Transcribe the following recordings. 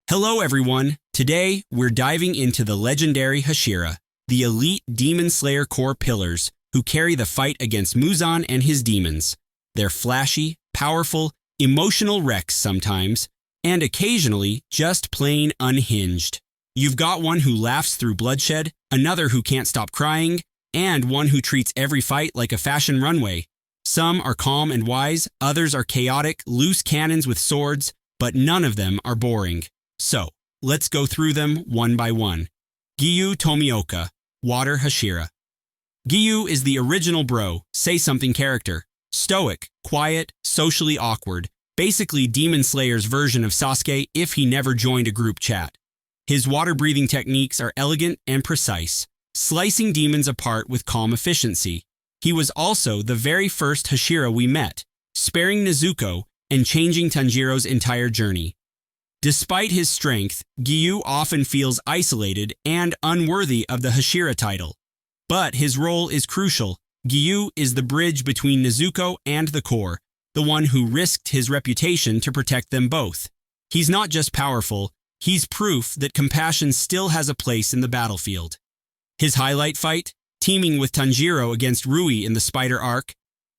Hello everyone! Today, we're diving into the legendary Hashira, the elite Demon Slayer core pillars who carry the fight against Muzan and his demons. They're flashy, powerful, emotional wrecks sometimes, and occasionally just plain unhinged. You've got one who laughs through bloodshed, another who can't stop crying, and one who treats every fight like a fashion runway. Some are calm and wise, others are chaotic, loose cannons with swords, but none of them are boring. So, let's go through them one by one. Giyu Tomioka, Water Hashira. Giyu is the original bro, say-something character. Stoic, quiet, socially awkward. Basically Demon Slayer's version of Sasuke if he never joined a group chat. His water-breathing techniques are elegant and precise, slicing demons apart with calm efficiency. He was also the very first Hashira we met, sparing Nezuko and changing Tanjiro's entire journey. Despite his strength, Giyu often feels isolated and unworthy of the Hashira title. But his role is crucial. Giyu is the bridge between Nezuko and the core, the one who risked his reputation to protect them both. He's not just powerful, he's proof that compassion still has a place in the battlefield. His highlight fight? Teaming with Tanjiro against Rui in the Spider Arc.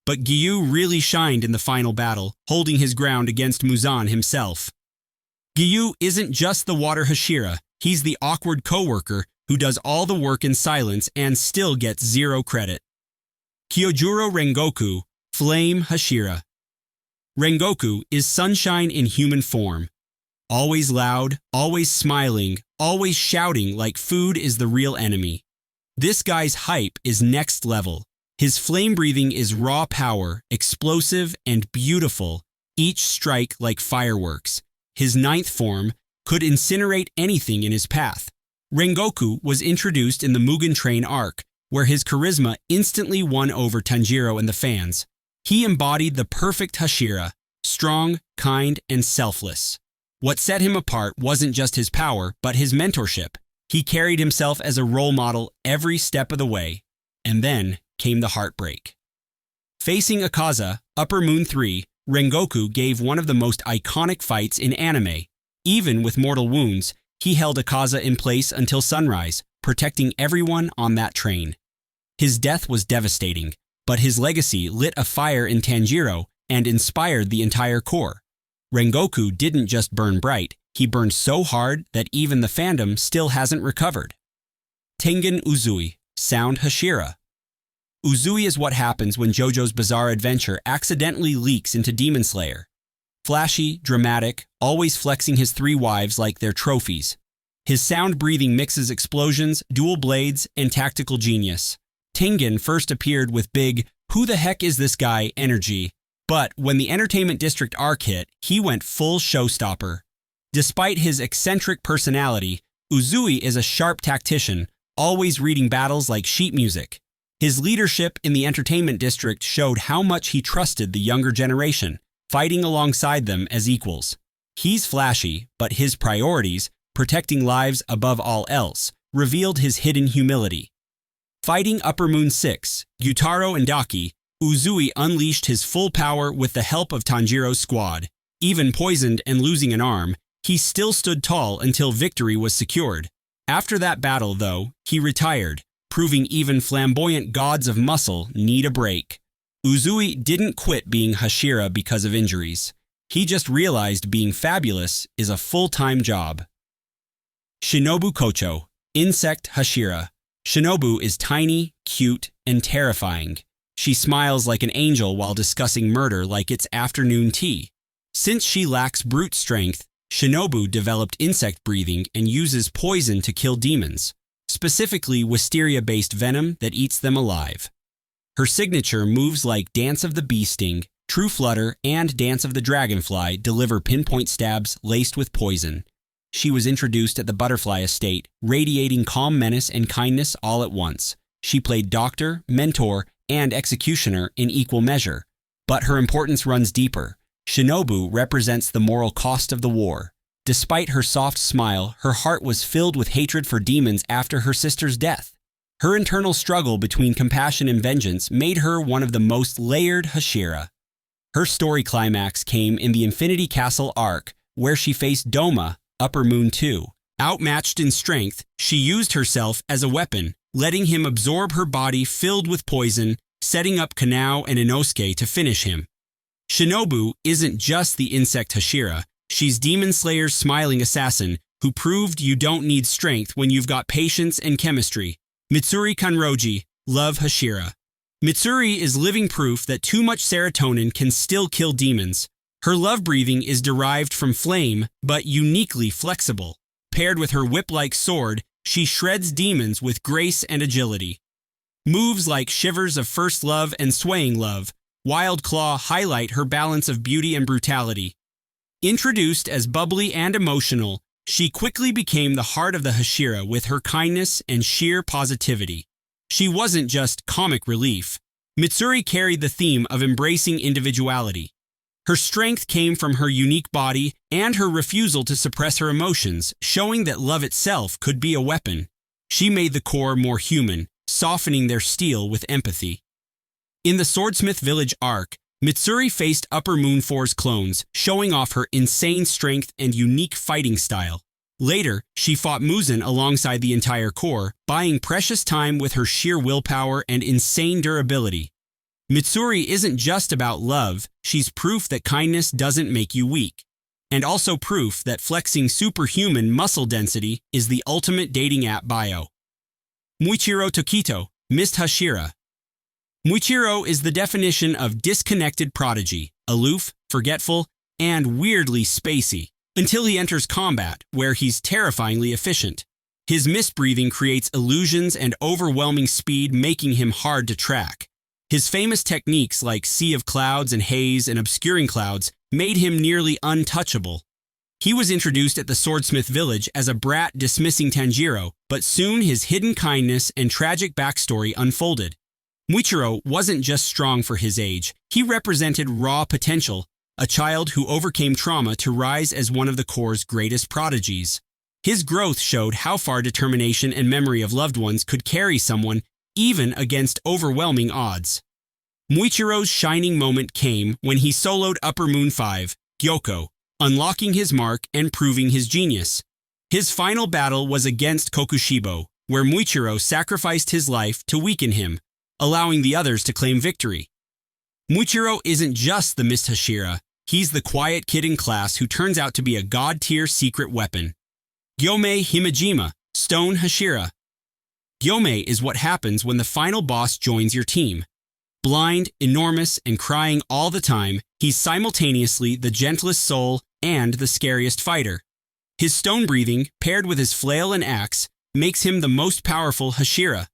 But Giyu really shined in the final battle, holding his ground against Muzan himself. Giyu isn't just the water Hashira, he's the awkward coworker who does all the work in silence and still gets zero credit. Kyojuro Rengoku, Flame Hashira. Rengoku is sunshine in human form. Always loud, always smiling, always shouting like food is the real enemy. This guy's hype is next level. His flame breathing is raw power, explosive and beautiful, each strike like fireworks. His ninth form could incinerate anything in his path. Rengoku was introduced in the Mugen Train arc, where his charisma instantly won over Tanjiro and the fans. He embodied the perfect Hashira, strong, kind, and selfless. What set him apart wasn't just his power, but his mentorship. He carried himself as a role model every step of the way. And then came the heartbreak. Facing Akaza, Upper Moon 3, Rengoku gave one of the most iconic fights in anime. Even with mortal wounds, he held Akaza in place until sunrise, protecting everyone on that train. His death was devastating, but his legacy lit a fire in Tanjiro and inspired the entire core. Rengoku didn't just burn bright, he burned so hard that even the fandom still hasn't recovered. Tengen Uzui, Sound Hashira. Uzui is what happens when JoJo's Bizarre Adventure accidentally leaks into Demon Slayer. Flashy, dramatic, always flexing his three wives like they're trophies. His sound breathing mixes explosions, dual blades, and tactical genius. Tengen first appeared with big, "who the heck is this guy" energy, but when the Entertainment District arc hit, he went full showstopper. Despite his eccentric personality, Uzui is a sharp tactician, always reading battles like sheet music. His leadership in the Entertainment District showed how much he trusted the younger generation, fighting alongside them as equals. He's flashy, but his priorities, protecting lives above all else, revealed his hidden humility. Fighting Upper Moon 6, Gyutaro and Daki, Uzui unleashed his full power with the help of Tanjiro's squad. Even poisoned and losing an arm, he still stood tall until victory was secured. After that battle, though, he retired, proving even flamboyant gods of muscle need a break. Uzui didn't quit being Hashira because of injuries. He just realized being fabulous is a full-time job. Shinobu Kocho, Insect Hashira. Shinobu is tiny, cute, and terrifying. She smiles like an angel while discussing murder like it's afternoon tea. Since she lacks brute strength, Shinobu developed insect breathing and uses poison to kill demons, specifically wisteria-based venom that eats them alive. Her signature moves like Dance of the Bee Sting, True Flutter, and Dance of the Dragonfly deliver pinpoint stabs laced with poison. She was introduced at the Butterfly Estate, radiating calm menace and kindness all at once. She played doctor, mentor, and executioner in equal measure. But her importance runs deeper. Shinobu represents the moral cost of the war. Despite her soft smile, her heart was filled with hatred for demons after her sister's death. Her internal struggle between compassion and vengeance made her one of the most layered Hashira. Her story climax came in the Infinity Castle arc, where she faced Doma, Upper Moon 2. Outmatched in strength, she used herself as a weapon, letting him absorb her body filled with poison, setting up Kanao and Inosuke to finish him. Shinobu isn't just the insect Hashira, she's Demon Slayer's smiling assassin who proved you don't need strength when you've got patience and chemistry. Mitsuri Kanroji, love Hashira. Mitsuri is living proof that too much serotonin can still kill demons. Her love breathing is derived from flame, but uniquely flexible. Paired with her whip-like sword, she shreds demons with grace and agility. Moves like Shivers of First Love and Swaying Love, Wild Claw highlight her balance of beauty and brutality. Introduced as bubbly and emotional, she quickly became the heart of the Hashira with her kindness and sheer positivity. She wasn't just comic relief. Mitsuri carried the theme of embracing individuality. Her strength came from her unique body and her refusal to suppress her emotions, showing that love itself could be a weapon. She made the core more human, softening their steel with empathy. In the Swordsmith Village arc, Mitsuri faced Upper Moon 4's clones, showing off her insane strength and unique fighting style. Later, she fought Muzan alongside the entire core, buying precious time with her sheer willpower and insane durability. Mitsuri isn't just about love, she's proof that kindness doesn't make you weak. And also proof that flexing superhuman muscle density is the ultimate dating app bio. Muichiro Tokito, Mist Hashira. Muichiro is the definition of disconnected prodigy, aloof, forgetful, and weirdly spacey, until he enters combat, where he's terrifyingly efficient. His mist-breathing creates illusions and overwhelming speed, making him hard to track. His famous techniques like Sea of Clouds and Haze and Obscuring Clouds made him nearly untouchable. He was introduced at the Swordsmith Village as a brat dismissing Tanjiro, but soon his hidden kindness and tragic backstory unfolded. Muichiro wasn't just strong for his age, he represented raw potential, a child who overcame trauma to rise as one of the core's greatest prodigies. His growth showed how far determination and memory of loved ones could carry someone even against overwhelming odds. Muichiro's shining moment came when he soloed Upper Moon 5, Gyoko, unlocking his mark and proving his genius. His final battle was against Kokushibo, where Muichiro sacrificed his life to weaken him, allowing the others to claim victory. Muichiro isn't just the Mist Hashira, he's the quiet kid in class who turns out to be a god-tier secret weapon. Gyomei Himejima, Stone Hashira. Gyomei is what happens when the final boss joins your team. Blind, enormous, and crying all the time, he's simultaneously the gentlest soul and the scariest fighter. His stone breathing, paired with his flail and axe, makes him the most powerful Hashira.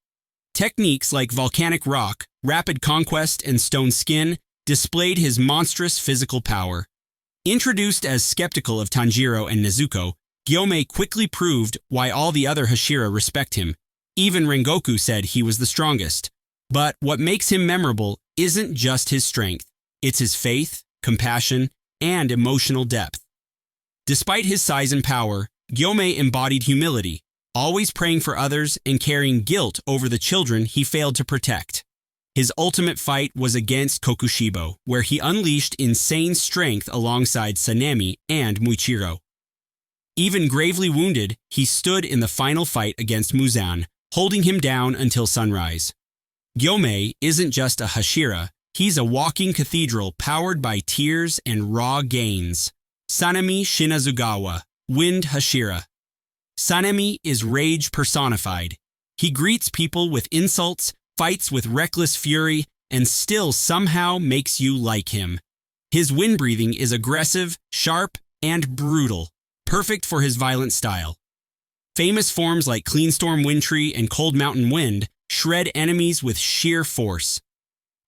Techniques like volcanic rock, rapid conquest, and stone skin displayed his monstrous physical power. Introduced as skeptical of Tanjiro and Nezuko, Gyomei quickly proved why all the other Hashira respect him. Even Rengoku said he was the strongest. But what makes him memorable isn't just his strength, it's his faith, compassion, and emotional depth. Despite his size and power, Gyomei embodied humility, always praying for others and carrying guilt over the children he failed to protect. His ultimate fight was against Kokushibo, where he unleashed insane strength alongside Sanemi and Muichiro. Even gravely wounded, he stood in the final fight against Muzan, holding him down until sunrise. Gyomei isn't just a Hashira, he's a walking cathedral powered by tears and raw gains. Sanemi Shinazugawa, Wind Hashira. Sanemi is rage personified. He greets people with insults, fights with reckless fury, and still somehow makes you like him. His wind breathing is aggressive, sharp, and brutal, perfect for his violent style. Famous forms like Cleanstorm Windtree and Cold Mountain Wind shred enemies with sheer force.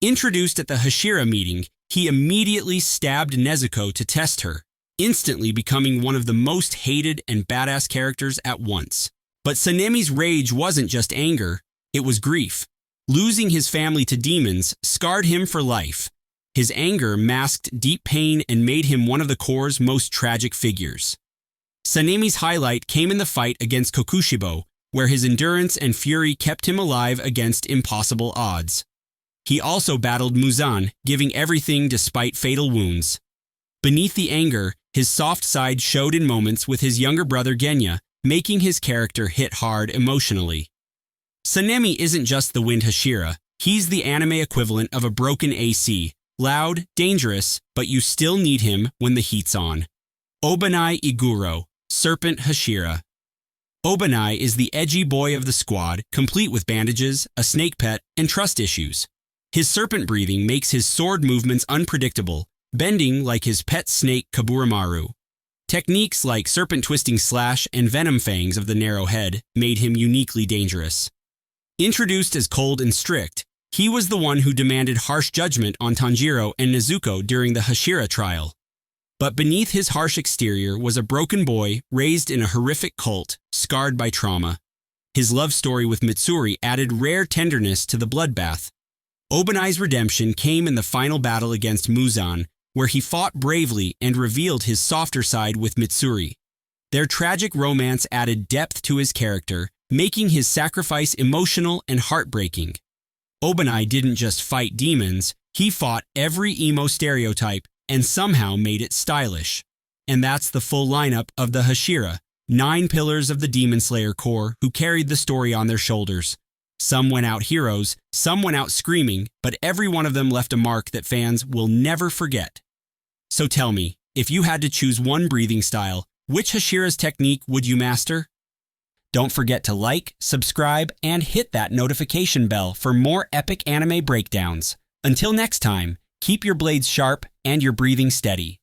Introduced at the Hashira meeting, he immediately stabbed Nezuko to test her, instantly becoming one of the most hated and badass characters at once. But Sanemi's rage wasn't just anger, it was grief. Losing his family to demons scarred him for life. His anger masked deep pain and made him one of the core's most tragic figures. Sanemi's highlight came in the fight against Kokushibo, where his endurance and fury kept him alive against impossible odds. He also battled Muzan, giving everything despite fatal wounds. Beneath the anger, His soft side showed in moments with his younger brother Genya, making his character hit hard emotionally. Sanemi isn't just the wind Hashira, he's the anime equivalent of a broken AC, loud, dangerous, but you still need him when the heat's on. Obanai Iguro, Serpent Hashira. Obanai is the edgy boy of the squad, complete with bandages, a snake pet, and trust issues. His serpent breathing makes his sword movements unpredictable, bending like his pet snake Kaburamaru. Techniques like serpent twisting slash and venom fangs of the narrow head made him uniquely dangerous. Introduced as cold and strict, he was the one who demanded harsh judgment on Tanjiro and Nezuko during the Hashira trial. But beneath his harsh exterior was a broken boy raised in a horrific cult, scarred by trauma. His love story with Mitsuri added rare tenderness to the bloodbath. Obanai's redemption came in the final battle against Muzan, where he fought bravely and revealed his softer side with Mitsuri. Their tragic romance added depth to his character, making his sacrifice emotional and heartbreaking. Obanai didn't just fight demons, he fought every emo stereotype and somehow made it stylish. And that's the full lineup of the Hashira, 9 pillars of the Demon Slayer Corps who carried the story on their shoulders. Some went out heroes, some went out screaming, but every one of them left a mark that fans will never forget. So tell me, if you had to choose one breathing style, which Hashira's technique would you master? Don't forget to like, subscribe, and hit that notification bell for more epic anime breakdowns. Until next time, keep your blades sharp and your breathing steady.